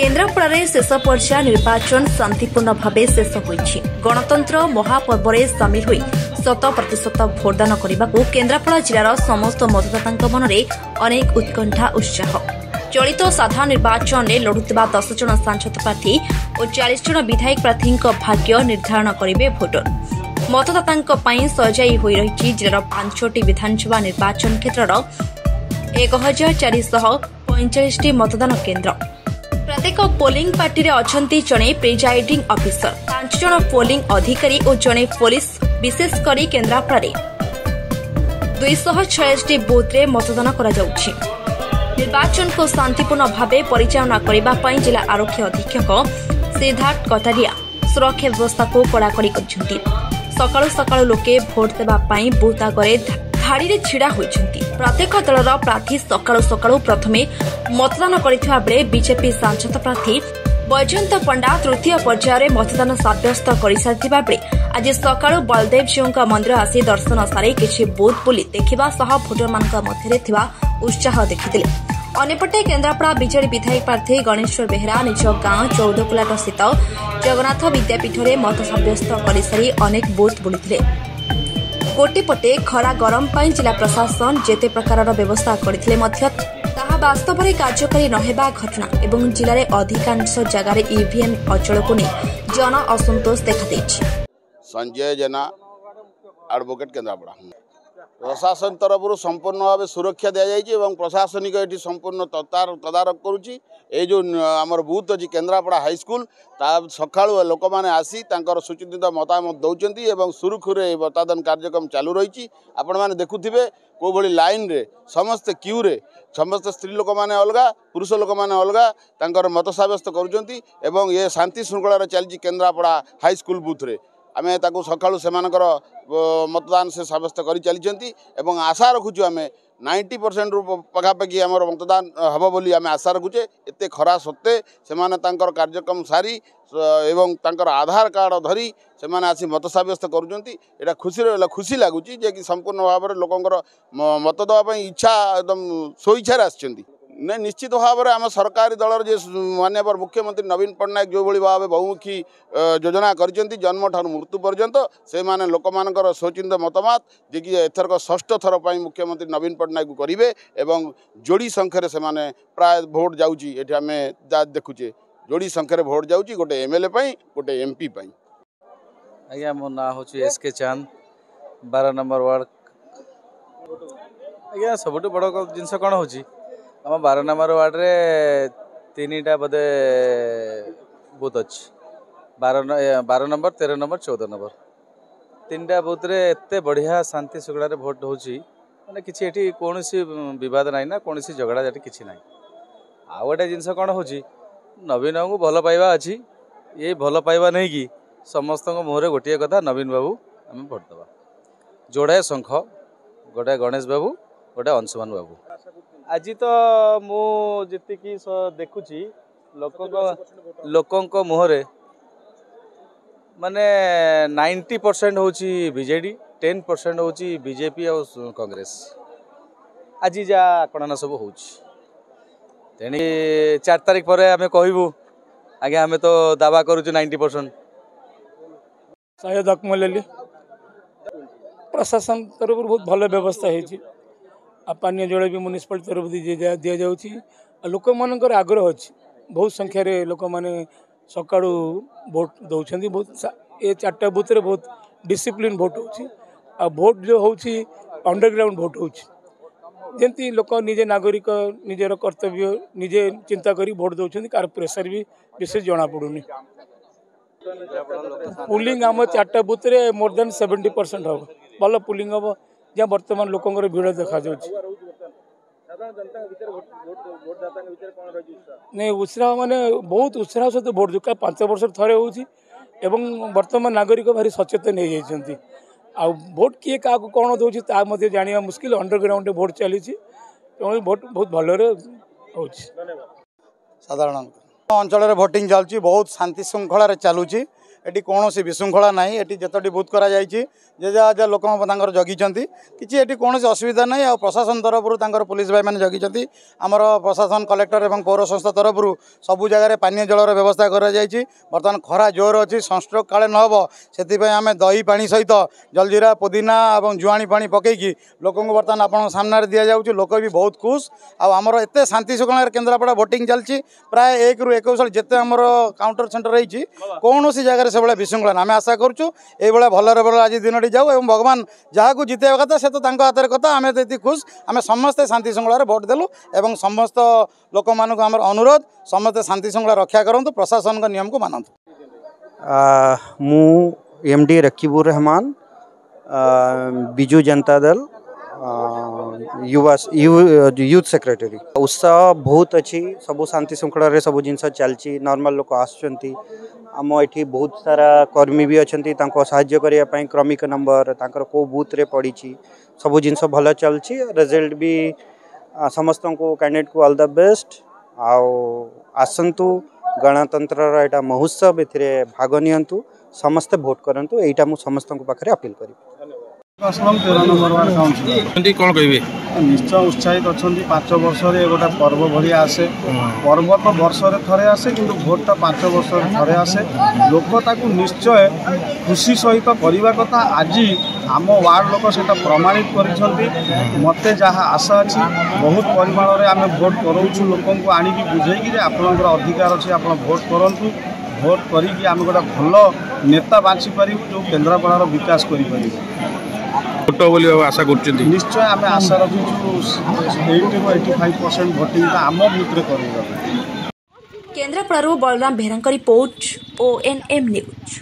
केन्द्रापड़ा शेष पर्याय निर्वाचन शांतिपूर्ण भाव शेष होईछि। गणतंत्र महापर्व में सामिल हुई 100% भोटदान करने को केन्द्रापड़ा जिलार समस्त मतदाता मन में अनेक उत्कंठा उत्साह। चलित साधारण निर्वाचन में लड़ुवा 10 जन सांसद प्रार्थी और 40 जन विधायक प्रार्थी भाग्य निर्धारण करेंगे भोटर। मतदाता सजाई हो रही जिलार 5टी विधानसभा निर्वाचन क्षेत्र 1445 मतदान केन्द्र। प्रत्येक पोलिंग पार्टी अछंती जड़े प्रिजाइडिंग ऑफिसर, 5 जन पोलिंग अधिकारी और जड़े पुलिस। विशेषकर केन्द्रापड़ा 246 बूथ रे मतदान करा जाउछि। निर्वाचन को शांतिपूर्ण भाव परिचालना करने जिला आरक्षी अधीक्षक सिद्धार्थ कटारिया सुरक्षा व्यवस्था को कड़ाकड़ी कर सकाळु सकाळु लोके भोट देवाई बूथ आगे धाड़ी छिड़ा होइछन्ति। प्रत्येक दलर प्रार्थी सकाळु सकाळु प्रथमे मतदान करिथिबा बेले बीजेपी सांसद प्रार्थी बैजयंत पंडा तृतीय पर्यायर मतदान साब्यस्त कर बेले आज सकाळु बलदेव जीव मंदिर आसी दर्शन सारी किछि बूथ बुली देखा सह भोटर मान मध्य उत्साह देखिथिले। अन्यपटे केन्द्रापड़ा बीजेडी विधायक प्रार्थी गणेश्वर बेहेरा निज गांव 14 कुलाट स्थित जगन्नाथ विद्यापीठ में मत साब्यस्त कर सारी अनेक बूथ बुली। गोटेपटे खरा गरम जिला प्रशासन जेते प्रकार व्यवस्था करथिले मध्य ताहा वास्तव में कार्यकारी नहेबा घटना एवं जिले में अधिकांश जगार ईवीएम अचल को नहीं जन असंतोष देखा। संजय जेना एडवोकेट केन्द्रापड़ा प्रशासन तरफ संपूर्ण भाव सुरक्षा दि जाए प्रशासनिक ये संपूर्ण तदारक करुच्ची। ये जो आमर बूथ अच्छी केन्द्रापड़ा हाईस्कल सका लोक मैंने आसी सुचिंतित मतामत दौरान सुरुखुरे मतदान कार्यक्रम चालू रही। आपण मैंने देखुवे कौ भाई लाइन रे समस्ते क्यू रे समस्त स्त्री लोक मैंने अलग पुरुष लोक मैंने अलग मत सब्यस्त करुँच। ये शांति श्रृंखला चलती केन्द्रापड़ा हाईस्कल बूथ रे आमे ताकू सकाळु सेमानकर मतदान से सब्यस्त कर चली। आशा रखुचु आमे 90% रु पखापाखि आमर मतदान हम बोली आमे आशा रखुचे। एते खरा सत्ते सेमाने तांकर कार्यक्रम सारी एवं तांकर आधार कार्ड धरी सेमाने आसी मत सब्यस्त करुचंती। एटा खुशी लगुची जे कि संपूर्ण भाव में लोकंकर मत दवा इच्छा एकदम स्वेच्छा आछंती। नहीं निश्चित भाव में आम सरकारी दलर जे माननीय मुख्यमंत्री नवीन पट्टनायक जो भाई भाव बहुमुखी योजना कर जन्म ठार मृत्यु पर्यंत से माने लोक मानकर स्वचिंत मतमत जे कि एथरक 6ठ थर पर मुख्यमंत्री नवीन पट्टनायक करेंगे एवं जोड़ी संख्यार से माने प्राय भोट जाऊँगी। ये आम देखुचे जोड़ी संख्यार भोट जाऊँगी गोटे एमएलए गोटे एमपी। आज्ञा मो ना हूँ एसके चांद 12 नंबर वार्ड। आज्ञा सब बड़ जिनस कौन हो आम 12 नंबर वार्ड रे 3टा बोधे बूथ अच्छी 12 नंबर 13 नंबर 14 नंबर 3टा बूथ रे एते बढ़िया शांति सुगड़ा भोट होची माने किछि एठी कोनोसी विवाद नाही ना कोनोसी झगड़ा जाटी किछि नाही। आ गोटे जिनस कौन हो नवीन को भल पाइबा अच्छी ये भल पाइबा नहीं कि समस्त मुहर गोटे कथा नवीन बाबू आम भोट दबा जोड़े शंख गोटे गणेश बाबू गोटे अंशुमान बाबू। आज तो मुझी देखुची लोक मुहरे माने 90% होची बीजेडी 10% होची बीजेपी और कांग्रेस। आज जा आकड़ना सब होची तेणी 4 तारीख पर आम कहबू आगे आम तो दावा करुचु 90%। सैयद अकमल अली प्रशासन तरफ बहुत भल व्यवस्था है। पानी जल भी म्युनिसिपालिटी तरफ दि जाऊँगी। लोक मान आग्रह अच्छी बहुत संख्यार लोक मैंने सका भोट दौरान बहुत ये 4टा बूथ रे बहुत डिसिप्लिन भोट हो भोट जो होची अंडरग्राउंड भोट होती लोक निजे नागरिक निजर कर्तव्य निजे चिंता करी भोट दौरान कार प्रेसर भी विशेष जना पड़ूनी। पुलिंग आम 4टा बूथ रे मोर देन 70% हम भल पुलिंग हम जहाँ बर्तमान लोकंर भिड़ देखा नहीं उत्साह माने बहुत उत्साह सहित भोट जो 5 वर्ष थे हो बर्तमान नागरिक भारी सचेतन हो जाती। भोट किए क्या कौन दौर जाना मुस्किल अंडरग्राउंड भोट चली भोट बहुत भल साधारण अंचल भोटिंग चलुची बहुत शांति श्रृंखला चलुची एटी कौन विशृंखला ना ये जितटी बुथ कर जे लोक जगी कि कौन असुविधा ना आ प्रशासन तरफ पुलिस भाई मैंने जगी आमर प्रशासन कलेक्टर और पौर संस्था तरफ सबू जगह पानी जलर व्यवस्था बर्तमान खरा जोर अच्छी सनस्ट्रोक काले न हो से आम दही पानी सहित जलजीरा पुदीना और जुआणी पानी पकईकि लोक बर्तमान आप सामने दि जाऊँ लोक भी बहुत खुश आमर एत शांति शृंखला केन्द्रापड़ा भोटिंग चलती प्राय 1 ରୁ 21 जिते आमर काउंटर सेंटर रही कौन सी जगह से विशृंखला आम आशा करूँ ये भलरे भल आज दिन जाऊ और भगवान जहाँ को जिते कथा से तो हाथ कथा आम ये खुश आम समस्ते शांति श्रृंखला भोट देलु और समस्त लोक मान अनुरोध समस्ते शांति श्रृंखला रक्षा करूँ प्रशासन नियम को मानतु। मु एमडी रकीबुर रहमान बिजू जनता दल युवा यूथ सेक्रेटरी उत्साह बहुत अच्छी सबू शांति श्रृंखला सब जिन चलती नॉर्मल लोक आसुँच आम ये बहुत सारा कर्मी भी अच्छा साहाय्य करने क्रमिक नंबर कौ बूथ रे पड़ी सब जिन भल चलती रिजल्ट भी समस्त को कैंडिडेट को ऑल द बेस्ट आसंतु गणतंत्र यहाँ महोत्सव ए भाग नियंतु समस्ते भोट करंतु एटा मु समस्त पाखे अपील करी। 13 नंबर वार्ड काउंसिल कौन कह निश्चय उत्साहित अच्छा 5 वर्ष गोटे पर्व भाई आसे पर्व तो वर्ष थे आसे कि भोटा 5 वर्ष थे आसे लोक ताकू निश्चय खुशी सहित करने कथा आज आम वार्ड लोक से प्रमाणित कर मत जहाँ आशा अच्छी बहुत परिमाण में आम भोट कराऊँ लोक आणिकी बुझेगी आपंकर अधिकार अच्छे आप भोट करूँ भोट करी आम गोटे भल नेता बाछी पारू जो केन्द्रापड़ार विकास आशा कर निश्चय आम आशा रखु 80-85% भोटिंग आम बूथ कर। केन्द्रापड़ारू Balram Behera report ONM news.